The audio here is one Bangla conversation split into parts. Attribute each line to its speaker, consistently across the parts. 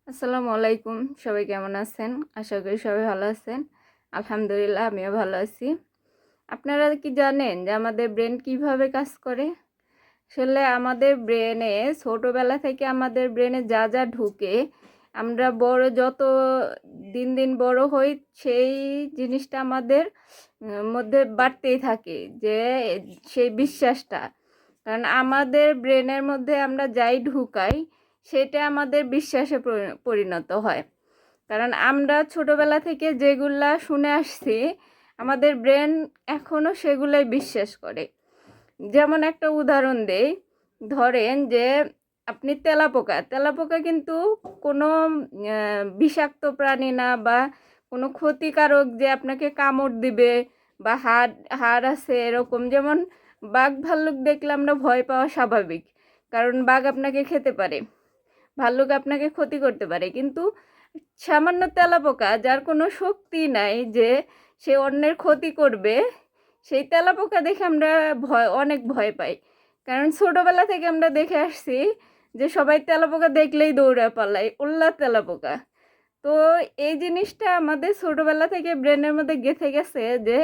Speaker 1: আসসালামু আলাইকুম। সবাই কেমন আছেন? আশা করি সবাই ভালো আছেন। আলহামদুলিল্লাহ আমিও ভালো আছি। আপনারা কি জানেন যে আমাদের ব্রেন কিভাবে কাজ করে? আসলে আমাদের ব্রেনে ছোটবেলা থেকে আমাদের ব্রেনে যা যা ঢুকে, আমরা বড় যত দিন দিন বড় হই সেই জিনিসটা আমাদের মধ্যে বাড়তেই থাকে, যে সেই বিশ্বাসটা। কারণ আমাদের ব্রেনের মধ্যে আমরা যাই ঢুকাই সেটা আমাদের বিশ্বাসে পরিণত হয়। কারণ আমরা ছোটবেলা থেকে যেগুলা শুনে আসছি, আমাদের ব্রেন এখনও সেগুলোই বিশ্বাস করে। যেমন একটা উদাহরণ দেই, ধরেন যে আপনি তেলাপোকা তেলাপোকা কিন্তু কোনো বিষাক্ত প্রাণী না, বা কোনো ক্ষতিকারক যে আপনাকে কামড় দিবে বা হাড় হাড় আছে এরকম। যেমন বাঘ ভাল্লুক দেখলে আমরা ভয় পাওয়া স্বাভাবিক, কারণ বাঘ আপনাকে খেতে পারে, ভাল্লুক আপনাকে ক্ষতি করতে পারে। কিন্তু সামান্য তেলাপোকা যার কোনো শক্তি নাই যে সে অন্যের ক্ষতি করবে, সেই তেলাপোকা দেখে আমরা অনেক ভয় পাই। কারণ ছোটোবেলা থেকে আমরা দেখে আসছি যে সবাই তেলাপোকা দেখলেই দৌড়ে পালায়, উল্লা তেলাপোকা। তো এই জিনিসটা আমাদের ছোটোবেলা থেকে ব্রেনের মধ্যে গেঁথে গেছে যে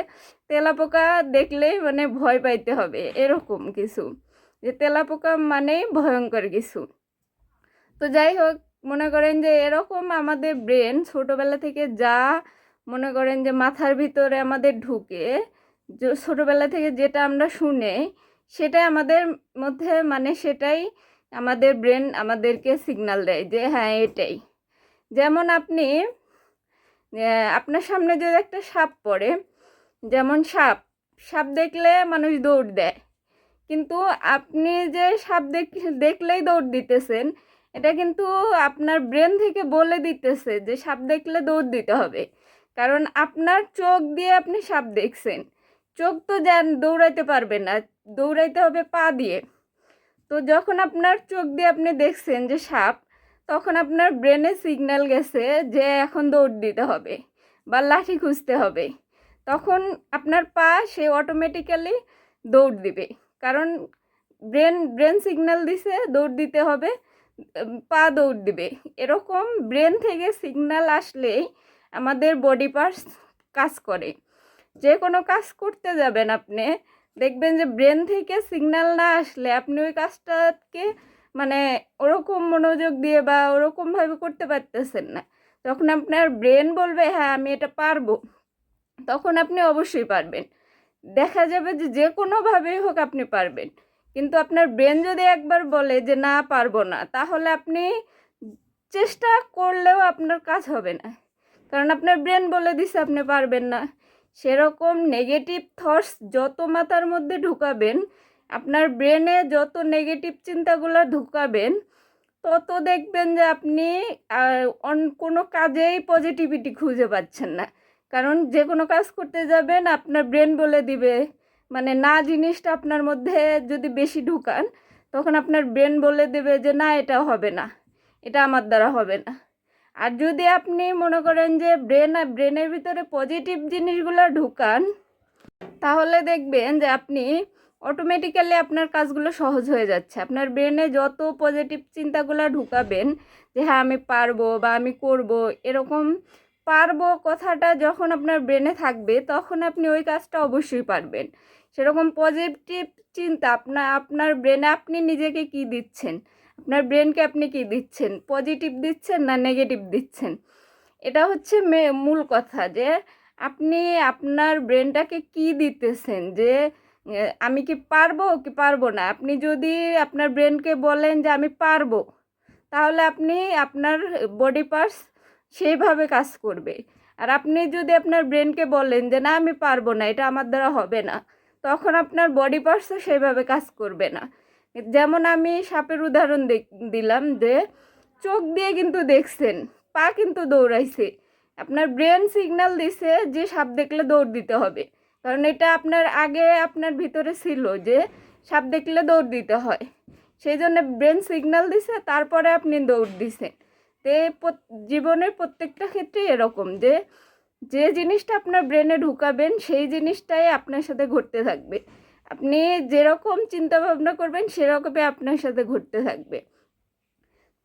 Speaker 1: তেলাপোকা দেখলেই মানে ভয় পাইতে হবে, এরকম কিছু, যে তেলাপোকা মানেই ভয়ঙ্কর কিছু। তো যাই হোক, মনে করেন যে এরকম আমাদের ব্রেন ছোটোবেলা থেকে যা মনে করেন যে মাথার ভিতরে আমাদের ঢুকে, যে ছোটোবেলা থেকে যেটা আমরা শুনে সেটাই আমাদের মধ্যে, মানে সেটাই আমাদের ব্রেন আমাদেরকে সিগন্যাল দেয় যে হ্যাঁ এটাই। যেমন আপনি আপনার সামনে যদি একটা সাপ পড়ে, যেমন সাপ সাপ দেখলে মানুষ দৌড় দেয়, কিন্তু আপনি যে সাপ দেখলেই দৌড় দিতেছেন, এটা কিন্তু আপনার ব্রেন থেকে বলে দিতেছে যে সাপ দেখলে দৌড় দিতে হবে। কারণ আপনার চোখ দিয়ে আপনি সাপ দেখছেন, চোখ তো দৌড়াইতে পারবে না, দৌড়াইতে হবে পা দিয়ে। তো যখন আপনার চোখ দিয়ে আপনি দেখছেন যে সাপ, তখন আপনার ব্রেনে সিগন্যাল গেছে যে এখন দৌড় দিতে হবে বা লাঠি খুঁজতে হবে। তখন আপনার পা সে অটোমেটিক্যালি দৌড় দিবে, কারণ ব্রেন সিগন্যাল দিছে দৌড় দিতে হবে, পা দৌড় দিবে। এরকম ব্রেন থেকে সিগন্যাল আসলেই আমাদের বডি পার্টস কাজ করে। যে কোনো কাজ করতে যাবেন আপনি, দেখবেন যে ব্রেন থেকে সিগন্যাল না আসলে আপনি ওই কাজটাকে মানে ওরকম মনোযোগ দিয়ে বা ওরকমভাবে করতে পারতেছেন না। যখন আপনার ব্রেন বলবে হ্যাঁ আমি এটা পারবো, তখন আপনি অবশ্যই পারবেন। দেখা যাবে যে যে কোনোভাবেই হোক আপনি পারবেন। কিন্তু আপনার ব্রেন যদি একবার বলে যে না পারবো না, তাহলে আপনি চেষ্টা করলেও আপনার কাজ হবে না, কারণ আপনার ব্রেন বলে দিছে আপনি পারবেন না। সেরকম নেগেটিভ থটস যত মাথার মধ্যে ঢুকাবেন, আপনার ব্রেনে যত নেগেটিভ চিন্তাগুলো ঢুকাবেন, তত দেখবেন যে আপনি কোনো কাজেই পজিটিভিটি খুঁজে পাচ্ছেন না। কারণ যে কোনো কাজ করতে যাবেন আপনার ব্রেন বলে দিবে, মানে না জিনিসটা আপনার মধ্যে যদি বেশি ঢুকান, তখন আপনার ব্রেন বলে দেবে যে না এটা হবে না, এটা আমার দ্বারা হবে না। আর যদি আপনি মনে করেন যে ব্রেনের ভিতরে পজিটিভ জিনিসগুলো ঢুকান, তাহলে দেখবেন যে আপনি অটোমেটিক্যালি আপনার কাজগুলো সহজ হয়ে যাচ্ছে। আপনার ব্রেনে যত পজিটিভ চিন্তাগুলো ঢুকাবেন যে হ্যাঁ আমি পারবো বা আমি করব, এরকম পারবো কথাটা যখন আপনার ব্রেনে থাকবে, তখন আপনি ওই কাজটা অবশ্যই পারবেন। সেরকম পজিটিভ চিন্তা আপনার ব্রেনে আপনি নিজেকে কি দিচ্ছেন, আপনার ব্রেনকে আপনি কি দিচ্ছেন, পজিটিভ দিচ্ছেন না নেগেটিভ দিচ্ছেন, এটা হচ্ছে মূল কথা। যে আপনি আপনার ব্রেনটাকে কি দিতেছেন, যে আমি কি পারবো কি পারবো না। আপনি যদি আপনার ব্রেনকে বলেন যে আমি পারবো, তাহলে আপনি আপনার বডি পার্টস সেইভাবে কাজ করবে। আর আপনি যদি আপনার ব্রেনকে বলেন যে না আমি পারবো না, এটা আমার দ্বারা হবে না, তখন আপনার বডি পার্টসও সেইভাবে কাজ করবে না। যেমন আমি সাপের উদাহরণ দিলাম, যে চোখ দিয়ে কিন্তু দেখছেন, পা কিন্তু দৌড়াইছে, আপনার ব্রেন সিগন্যাল দিছে যে সাপ দেখলে দৌড় দিতে হবে, কারণ এটা আপনার আগে আপনার ভিতরে ছিল যে সাপ দেখলে দৌড় দিতে হয়, সেই জন্য ব্রেন সিগন্যাল দিছে, তারপরে আপনি দৌড় দিছেন। তো জীবনের প্রত্যেকটা ক্ষেত্রেই এরকম, যে যে জিনিসটা আপনার ব্রেনে ঢুকাবেন সেই জিনিসটাই আপনার সাথে ঘটতে থাকবে। আপনি যেরকম চিন্তা ভাবনা করবেন সেরকমই আপনার সাথে ঘটতে থাকবে।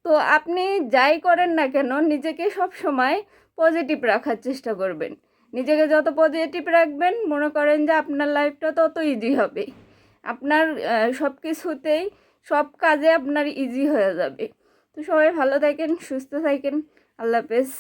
Speaker 1: তো আপনি যাই করেন না কেন নিজেকে সব সময় পজিটিভ রাখার চেষ্টা করবেন। নিজেকে যত পজিটিভ রাখবেন মনে করেন যে আপনার লাইফটা তত ইজি হবে। আপনার সব কিছুতেই সব কাজে আপনার ইজি হয়ে যাবে। তো সবাই ভালো থাকেন, সুস্থ থাকেন। আল্লাহ হাফেজ।